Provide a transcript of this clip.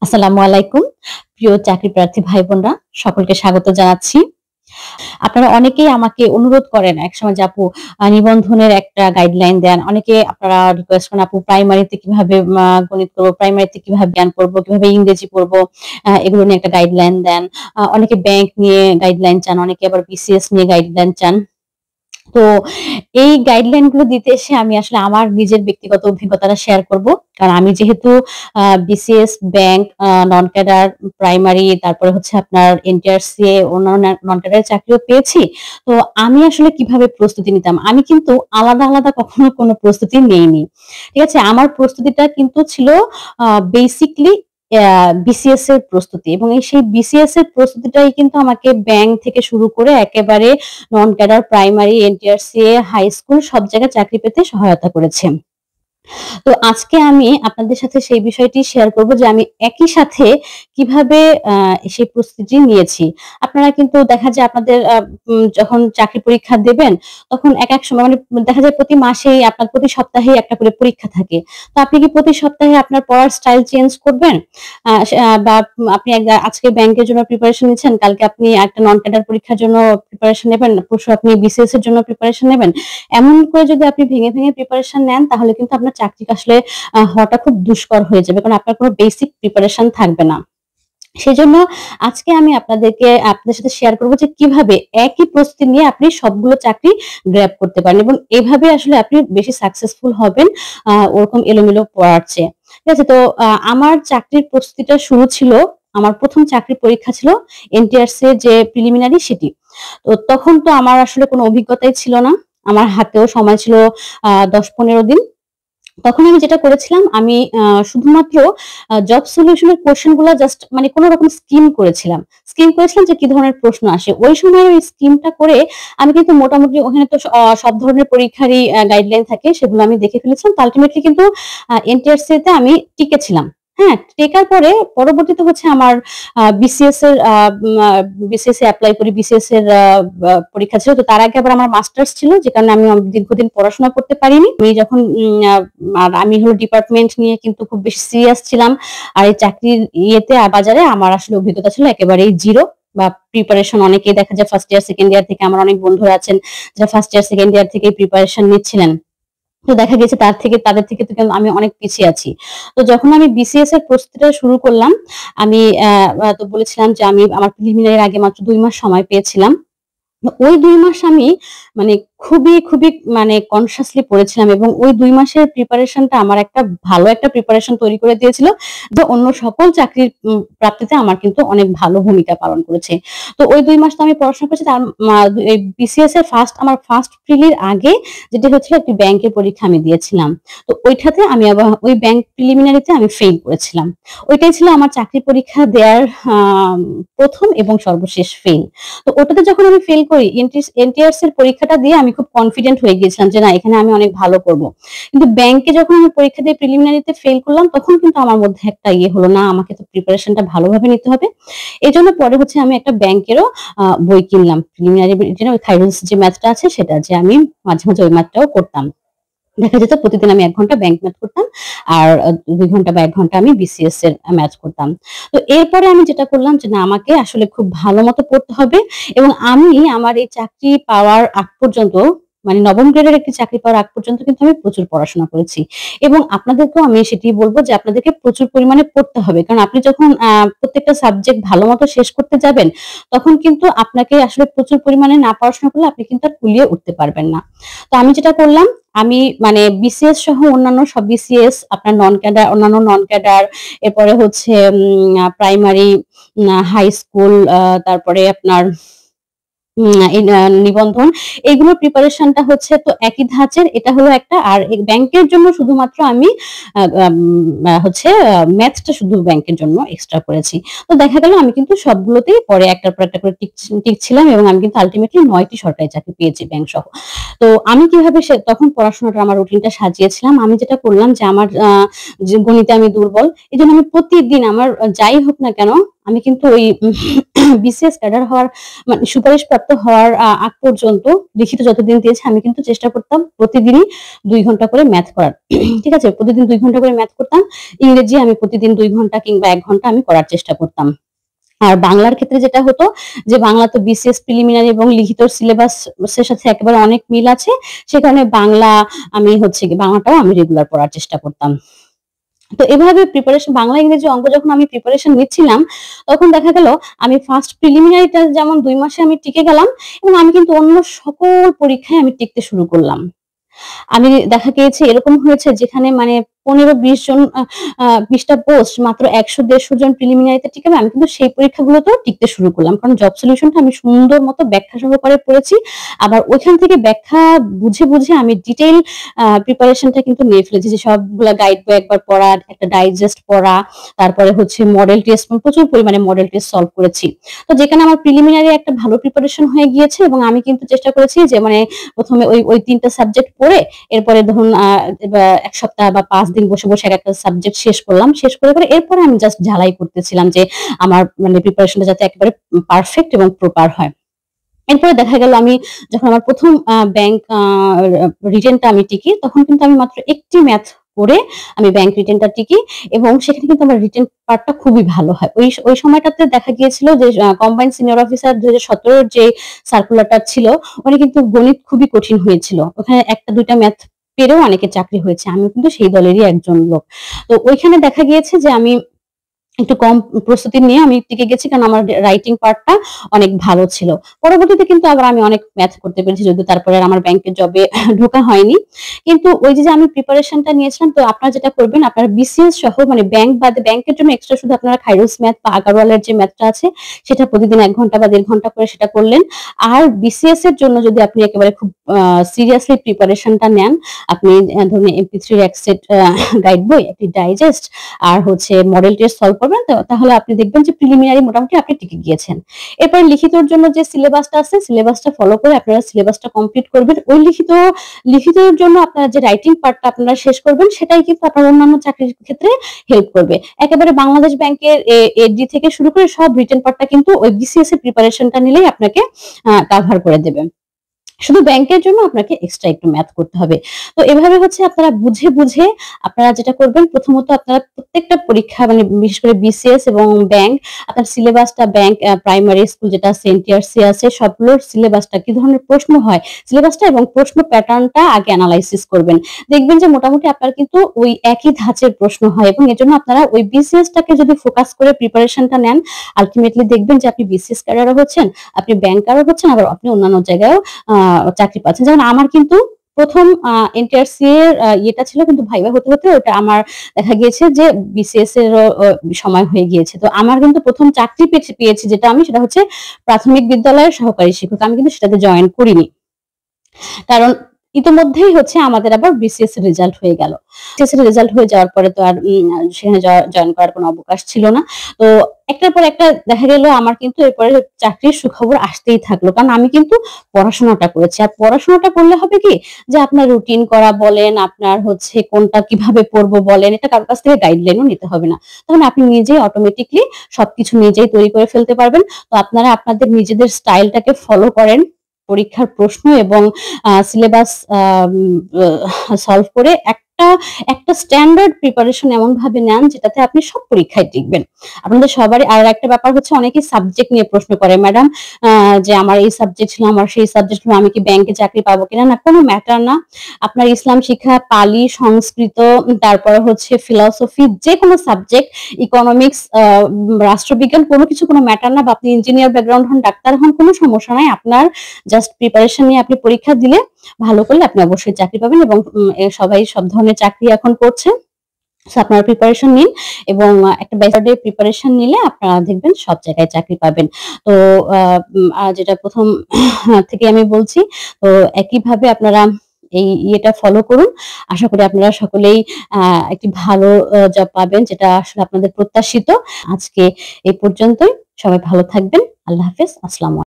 আসসালামু আলাইকুম। প্রিয় চাকরি প্রার্থী ভাই বোনরা, সকলকে স্বাগত জানাচ্ছি। আপনারা অনেকেই আমাকে অনুরোধ করেন একসময় যে আপু নিবন্ধনের একটা গাইডলাইন দেন। অনেকে আপনারা রিকোয়েস্ট করেন আপু প্রাইমারিতে কিভাবে গণিত করব, প্রাইমারিতে কিভাবে জ্ঞান পড়বো, কিভাবে ইংরেজি পড়বো, এগুলো নিয়ে একটা গাইডলাইন দেন। অনেকে ব্যাংক নিয়ে গাইডলাইন চান, অনেকে আবার বিসিএস নিয়ে গাইডলাইন চান। তো এই গাইডলাইন গুলো দিতে এসে আমি আসলে আমার নিজের ব্যক্তিগত অভিজ্ঞতাটা শেয়ার করব। কারণ আমি যেহেতু বিসিএস, ব্যাংক, নন ক্যাডার, প্রাইমারি, তারপরে হচ্ছে আপনার এনটিআরসি, অন্যান্য নন ক্যাডার চাকরিও পেয়েছি। তো আমি আসলে কিভাবে প্রস্তুতি নিতাম? আমি কিন্তু আলাদা, আলাদা কখনো কোনো প্রস্তুতি নেইনি। ঠিক আছে? আমার প্রস্তুতিটা কিন্তু ছিল বেসিকলি বিসিএস এর প্রস্তুতি এবং সেই বিসিএস এর প্রস্তুতিটাই কিন্তু আমাকে ব্যাংক থেকে শুরু করে একেবারে non cadre, primary, NTRC, high school সব জায়গায় চাকরি পেতে সহায়তা করেছে। তো আজকে আমি আপনাদের সাথে সেই বিষয়টি শেয়ার করব যে আমি একই সাথে কিভাবে আ সেই প্রস্তুতি নিয়েছি। আপনারা কিন্তু দেখা যায় আপনাদের যখন চাকরি পরীক্ষা দেবেন, তখন এক সময় মানে দেখা যায় প্রতি মাসেই আপনার প্রতি সপ্তাহেই একটা করে পরীক্ষা থাকে। তো আপনি কি প্রতি সপ্তাহে আপনার পড়ার স্টাইল চেঞ্জ করবেন? বা আপনি আজকে ব্যাংকের জন্য প্রিপারেশন নিচ্ছেন, কালকে আপনি একটা নন ক্যাডার পরীক্ষার জন্য প্রিপারেশন নেবেন, পরশু আপনি বিসিএস এর জন্য প্রিপারেশন নেবেন। এমন করে যদি আপনি ভেঙে, ভেঙে প্রিপারেশন নেন তাহলে কিন্তু আপনার চাকরিটা আসলে হওয়াটা খুব দুষ্কর হয়ে যাবে। কারণ আপনার কোনো বেসিক প্রিপারেশন থাকবে না। সেজন্য আজকে আমি আপনাদের সাথে শেয়ার করব যে কিভাবে একই প্রস্তুতি নিয়ে আপনি সবগুলো চাকরি গ্র্যাব করতে পারেন এবং এভাবে আসলে আপনি বেশি সাকসেসফুল হবেন ওরকম এলোমেলো পড়ার চেয়ে। ঠিক আছে? তো আমার চাকরির প্রস্তুতিটা শুরু ছিল, আমার ১ম চাকরির পরীক্ষা ছিল এনটিআরসি এর যে প্রিলিমিনারি সেটি। তো তখন তো আমার আসলে কোনো অভিজ্ঞতাই ছিল না। আমার হাতেও সময় ছিল ১০-১৫ দিন। তখন আমি যেটা করেছিলাম আমি শুধুমাত্র জব সলিউশন এর কোয়েশ্চেন গুলা জাস্ট মানে কোন রকম স্কিম করেছিলাম। স্কিম করেছিলাম যে কি ধরনের প্রশ্ন আসে। ওই সময় ওই স্কিমটা করে আমি কিন্তু মোটামুটি ওখানে তো সব ধরনের পরীক্ষারই গাইডলাইন থাকে সেগুলো আমি দেখে ফেলেছিলাম। তো আল্টিমেটলি কিন্তু এনটিআরসি তে আমি টিকেছিলাম। হ্যাঁ? টেকার পরে পরবর্তীতে হচ্ছে আমার বিসিএস এর বিসিএস এ এপ্লাই করি। বিসিএস এর পরীক্ষা ছিল। তো তার আগে আবার আমার মাস্টার্স ছিল যে কারণে আমি দীর্ঘদিন পড়াশোনা করতে পারিনি। আমি যখন আর আমি হলো ডিপার্টমেন্ট নিয়ে কিন্তু খুব বেশি সিরিয়াস ছিলাম। আর এই চাকরির বাজারে আমার আসলে অভিজ্ঞতা ছিল একেবারেই 0 বা প্রিপারেশন অনেকেই দেখা যায় ফার্স্ট ইয়ার, সেকেন্ড ইয়ার থেকে আমার অনেক বন্ধুরা আছেন যারা ফার্স্ট ইয়ার, সেকেন্ড ইয়ার থেকেই প্রিপারেশন নিচ্ছিলেন। তো দেখা গেছে তাদের থেকে তো কিন্তু আমি অনেক পিছিয়ে আছি। তো যখন আমি বিসিএস এর প্রস্তুতিটা শুরু করলাম, আমি তো বলেছিলাম যে আমি আমার প্রিলিমিনারির আগে মাত্র ২ মাস সময় পেয়েছিলাম। ওই ২ মাস আমি মানে খুবই মানে কনসিয়াসলি পড়েছিলাম এবং ওই ২ মাসের প্রিপারেশনটা আমার একটা ভালো একটা প্রিপারেশন তৈরি করে দিয়েছিল। যে অন্য সকল চাকরির প্রাপ্তিতে আমার কিন্তু অনেক ভালো ভূমিকা পালন করেছে। তো ওই ২ মাস তো আমি পড়াশোনা করেছি তার এই বিসিএস এর আমার ফার্স্ট প্রিলির আগে যেটি হচ্ছিল একটি ব্যাংকের পরীক্ষা আমি দিয়েছিলাম। তো ওইটাতে আমি আবার ওই ব্যাংক প্রিলিমিনারিতে আমি ফেইল করেছিলাম। ওইটাই ছিল আমার চাকরি পরীক্ষা দেয়ার ১ম এবং সর্বশেষ ফেইল। তো ওটাতে যখন আমি ফেল করি এনটিআরসি এর পরীক্ষাটা দিয়ে আমি খুব কনফিডেন্ট হয়ে গিয়েছিলাম যে না এখানে আমি অনেক ভালো করব। কিন্তু ব্যাংকে যখন আমি পরীক্ষা দিয়ে প্রিলিমিনারিতে ফেল করলাম তখন কিন্তু আমার মধ্যে একটা হলো না আমাকে তো প্রিপারেশনটা ভালোভাবে নিতে হবে। এজন্য পরে হচ্ছে আমি একটা ব্যাংকেরও বই কিনলাম। প্রিলিমিনারি জন্য ওই থাইরয়েড যে ম্যাথটা আছে সেটা যে আমি মাঝে, মাঝে ওই ম্যাথটাও করতাম। দেখা যেত প্রতিদিন আমি ১ ঘন্টা ব্যাংক ম্যাথ করতাম। আর ২ ঘন্টা বা ১ ঘন্টা আমি বিসিএস এর ম্যাথ করতাম। তো এরপরে আমি যেটা করলাম যে না আমাকে আসলে খুব ভালো মতো পড়তে হবে এবং আমি আমার এই চাকরি পাওয়ার আগ পর্যন্ত মানে ৯ম গ্রেডের একটি চাকরি পাওয়ার আগ পর্যন্ত কিন্তু আমি প্রচুর পড়াশোনা করেছি। এবং আপনাদেরকেও আমি সেটি বলব যে আপনাদেরকে প্রচুর পরিমাণে পড়তে হবে। কারণ আপনি যখন প্রত্যেকটা সাবজেক্ট ভালোমতো শেষ করতে যাবেন, তখন কিন্তু আপনাকে আসলে প্রচুর পরিমাণে না পড়াশোনা করলে আপনি কিন্তু আর কুলিয়ে উঠতে পারবেন না। তো আমি যেটা করলাম আমি মানে বিসিএস সহ অন্যান্য সব বিসিএস আপনার অন্যান্য নন ক্যাডার এরপরে হচ্ছে প্রাইমারি, হাই স্কুল তারপরে আপনার এই নিবন্ধন এগুলোর প্রিপারেশনটা হচ্ছে তো একই ধাঁচের। এটা হলো একটা আর ব্যাংকের জন্য শুধুমাত্র আমি হচ্ছে ম্যাথটা শুধু ব্যাংকের জন্য এক্সট্রা করেছি। তো দেখা গেল আমি কিন্তু সবগুলোতেই পরে একটার পর একটা করে টিকছিলাম এবং আমি কিন্তু আল্টিমেটলি ৯ টি সরকারি চাকরি পেয়েছি ব্যাংক সহ। তো আমি কিভাবে তখন পড়াশোনাটা আমার রুটিনটা সাজিয়েছিলাম। আমি যেটা করলাম যে আমার যে গণিতে আমি দুর্বল। এজন্য আমি প্রতিদিন আমার যাই হোক না কেন আমি কিন্তু ওই বিসিএস ক্যাডার হওয়ার মানে সুপারিশপ্রাপ্ত হওয়ার আগ পর্যন্ত লিখিত যতদিন দিয়েছে আমি কিন্তু চেষ্টা করতাম প্রতিদিনই ২ ঘন্টা করে ম্যাথ করার। ঠিক আছে? প্রতিদিন ২ ঘন্টা করে ম্যাথ করতাম। ইংরেজি আমি প্রতিদিন ২ ঘন্টা কিংবা ১ ঘন্টা আমি করার চেষ্টা করতাম। আর বাংলার ক্ষেত্রে যেটা হতো যে বাংলা তো বিসিএস প্রিলিমিনারি এবং লিখিত সিলেবাস এর সাথে একেবারে অনেক মিল আছে। সে কারণে বাংলা আমি হচ্ছে গিয়ে বাংলাটাও আমি রেগুলার পড়ার চেষ্টা করতাম। তো এভাবে প্রিপারেশন বাংলা, ইংরেজি, অঙ্ক যখন আমি প্রিপারেশন নিচ্ছিলাম, তখন দেখা গেল আমি ফার্স্ট প্রিলিমিনারিটা যেমন ২ মাসে আমি টিকে গেলাম এবং আমি কিন্তু অন্য সকল পরীক্ষায় আমি টিকতে শুরু করলাম। আমি দেখা গিয়েছে এরকম হয়েছে যেখানে মানে ১৫-২০ জন ২০ টা পোস্ট মাত্র ১০০-১৫০ জন প্রিলিমিনারিতে টিকাবে। আমি কিন্তু সেই পরীক্ষাগুলোতেও টিকতে শুরু করলাম। কারণ জব সলিউশনটা আমি সুন্দর মতো ব্যাখ্যা সহকারে পড়েছি। আবার ওইখান থেকে ব্যাখ্যা বুঝে আমি ডিটেইল প্রিপারেশনটা কিন্তু নিয়ে ফেলেছি। যে সবগুলা গাইড বই একবার পড়া, একটা ডাইজেস্ট পড়া, তারপরে হচ্ছে মডেল টেস্ট, প্রচুর পরিমাণে মডেল টেস্ট সলভ করেছি। তো যেখানে আমার প্রিলিমিনারি একটা ভালো প্রিপারেশন হয়ে গিয়েছে এবং আমি কিন্তু চেষ্টা করেছি যে মানে ১ম এ ওই ৩ টা সাবজেক্ট পড়ে এরপরে ধরুন ১ সপ্তাহ বা ৫ দিন বসে একেকটা সাবজেক্ট শেষ করলাম। শেষ করে এরপরে আমি জাস্ট ঝালাই করতেছিলাম যে আমার মানে প্রিপারেশনটা যাতে একেবারে পারফেক্ট এবং প্রপার হয়। এরপরে দেখা গেল আমি যখন আমার ১ম ব্যাংক রিটেনটা আমি টিকি, তখন কিন্তু আমি মাত্র একটি ম্যাথ করে আমি ব্যাংক রিটেনটা টিকি এবং সেখানে কিন্তু আমার রিটেন পার্টটা খুবই ভালো হয়। ওই সময়টাতে দেখা গিয়েছিল যে কম্বাইন্ড সিনিয়র অফিসার ২০১৭ এর যে সার্কুলারটা ছিল, ওখানে কিন্তু গণিত খুবই কঠিন হয়েছিল। ওখানে ১টা ২টা ম্যাথ পেরেও অনেকের চাকরি হয়েছে। আমিও কিন্তু সেই দলেরই একজন লোক। তো ওইখানে দেখা গিয়েছে যে আমি একটু কম প্রস্তুতি নিয়ে আমি টিকে গেছি, কারণ আমার রাইটিং পার্টটা অনেক ভালো ছিল। পরবর্তীতে কিন্তু আবার আমি অনেক ম্যাথ করতে পেরেছি, যদিও তারপরে আর আমার ব্যাংকের জবে ঢোকা হয়নি। কিন্তু ওই যে আমি প্রিপারেশনটা নিয়েছিলাম, তো আপনারা যেটা করবেন, আপনারা বিসিএস সহ মানে ব্যাংক বাদে ব্যাংকের জন্য এক্সট্রা শুধু আপনারা খাইরুস ম্যাথ বা আগারওয়ালের যে ম্যাথটা আছে সেটা প্রতিদিন ১ ঘন্টা বা ১.৫ ঘন্টা করে সেটা করলেন। আর বিসিএস এর জন্য যদি আপনি একেবারে খুব সিরিয়াসলি প্রিপারেশনটা নেন, আপনি ধরুন এমপি3 এর এক সেট গাইড বই, একটি ডাইজেস্ট আর হচ্ছে মডেল টেস্ট সলভ করবেন, তাহলে আপনি দেখবেন যে প্রিলিমিনারি মোটামুটি আপনি টিকে গিয়েছেন। এরপর লিখিতর জন্য যে সিলেবাসটা আছে, সিলেবাসটা ফলো করে আপনারা সিলেবাসটা কমপ্লিট করবেন। ওই লিখিতর জন্য আপনারা যে রাইটিং পার্টটা আপনারা শেষ করবেন, সেটাই কিন্তু আপনার অন্যান্য চাকরির ক্ষেত্রে হেল্প করবে। একেবারে বাংলাদেশ ব্যাংকের এডি থেকে শুরু করে সব রিটেন পার্টটা কিন্তু ওই বিসিএস এর প্রিপারেশনটা নিলেই আপনাকে কভার করে দেবে। শুধু ব্যাংকের জন্য আপনাকে এক্সট্রা একটু ম্যাথ করতে হবে। তো এভাবে হচ্ছে আপনারা বুঝে আপনারা যেটা করবেন, প্রথমত আপনারা প্রত্যেকটা পরীক্ষা মানে বিশেষ করে বিসিএস এবং ব্যাংক, আপনার সিলেবাসটা ব্যাংক প্রাইমারি স্কুল যেটা সেন্টিআরসি আছে সবগুলোর সিলেবাসটা কি ধরনের প্রশ্ন হয়, সিলেবাসটা এবং প্রশ্ন প্যাটার্নটা আগে এনালাইসিস করবেন। দেখবেন যে মোটামুটি আপনার কিন্তু ওই একই ধাঁচের প্রশ্ন হয় এবং এজন্য আপনারা ওই বিসিএসটাকে যদি ফোকাস করে প্রিপারেশনটা নেন, আলটিমেটলি দেখবেন যে আপনি বিসিএস ক্যাডারও হচ্ছেন, আপনি ব্যাংকারও হচ্ছেন, আবার আপনি অন্যান্য জায়গায়ও চাকরি পাচ্ছেন। যেমন আমার কিন্তু ১ম এনটিআরসি এর ইয়েটা ছিল, কিন্তু ভাইবা হতে ওটা আমার দেখা গিয়েছে যে বিসিএস এর সময় হয়ে গিয়েছে। তো আমার কিন্তু ১ম চাকরি পেয়েছি যেটা আমি, সেটা হচ্ছে প্রাথমিক বিদ্যালয়ের সহকারী শিক্ষক। আমি কিন্তু সেটাতে জয়েন করিনি। কারণ ইতোমধ্যেই হচ্ছে আমাদের আবার বিসিএস এর রেজাল্ট হয়ে গেল। বিসিএস এর রেজাল্ট হয়ে যাওয়ার পরে তো আর সেখানে জয়েন করার কোনো অবকাশ ছিল না। তো একটার পর একটা দেখা গেল আমার কিন্তু এরপরে চাকরির সুখবর আসতেই থাকলো। কারণ আমি কিন্তু পড়াশোনাটা করেছি। আর পড়াশোনাটা করলে হবে কি, যে আপনার রুটিন করা বলেন, আপনার হচ্ছে কোনটা কিভাবে পড়বো বলেন, এটা কারো কাছ থেকে গাইডলাইনও নিতে হবে না। তখন আপনি নিজেই অটোমেটিকলি সবকিছু নিজেই তৈরি করে ফেলতে পারবেন। তো আপনারা আপনাদের নিজেদের স্টাইলটাকে ফলো করেন। পরীক্ষার প্রশ্ন এবং সিলেবাস সলভ করে একটা স্ট্যান্ডার্ড প্রিপারেশন এমন ভাবে নেন যেটাতে আপনি সব পরীক্ষায় টিকবেন। আপনাদের সবারই আর একটা ব্যাপার হচ্ছে, অনেকেই সাবজেক্ট নিয়ে প্রশ্ন করে, ম্যাডাম যে আমার এই সাবজেক্ট ছিল, আমার সেই সাবজেক্ট ছিল, আমি কি ব্যাংকে চাকরি পাবো কিনা। না, কোনো ম্যাটার না। আপনার ইসলাম শিক্ষা, পালি, সংস্কৃত, তারপরে হচ্ছে ফিলসফি, যে কোনো সাবজেক্ট, ইকোনমিক্স, রাষ্ট্রবিজ্ঞান, কোনো কিছু কোনো ম্যাটার না। বা আপনি ইঞ্জিনিয়ার ব্যাকগ্রাউন্ড হন, ডাক্তার হন, কোনো সমস্যা নাই। আপনার জাস্ট প্রিপারেশন নিয়ে আপনি পরীক্ষা দিলে, ভালো করলে আপনি অবশ্যই চাকরি পাবেন। এবং সবাই সব ধরনের চাকরি এখন করছে। আপনারা প্রিপারেশন নিন এবং একটা বেটার প্রিপারেশন নিলে আপনারা দেখবেন সব জায়গায় চাকরি পাবেন। তো যেটা ১ম থেকে আমি বলছি, তো একইভাবে আপনারা এই ইয়েটা ফলো করুন। আশা করি আপনারা সকলেই একটি ভালো জব পাবেন, যেটা আসলে আপনাদের প্রত্যাশিত। আজকে এই পর্যন্তই। সবাই ভালো থাকবেন। আল্লাহ হাফেজ। আসসালামু আলাইকুম।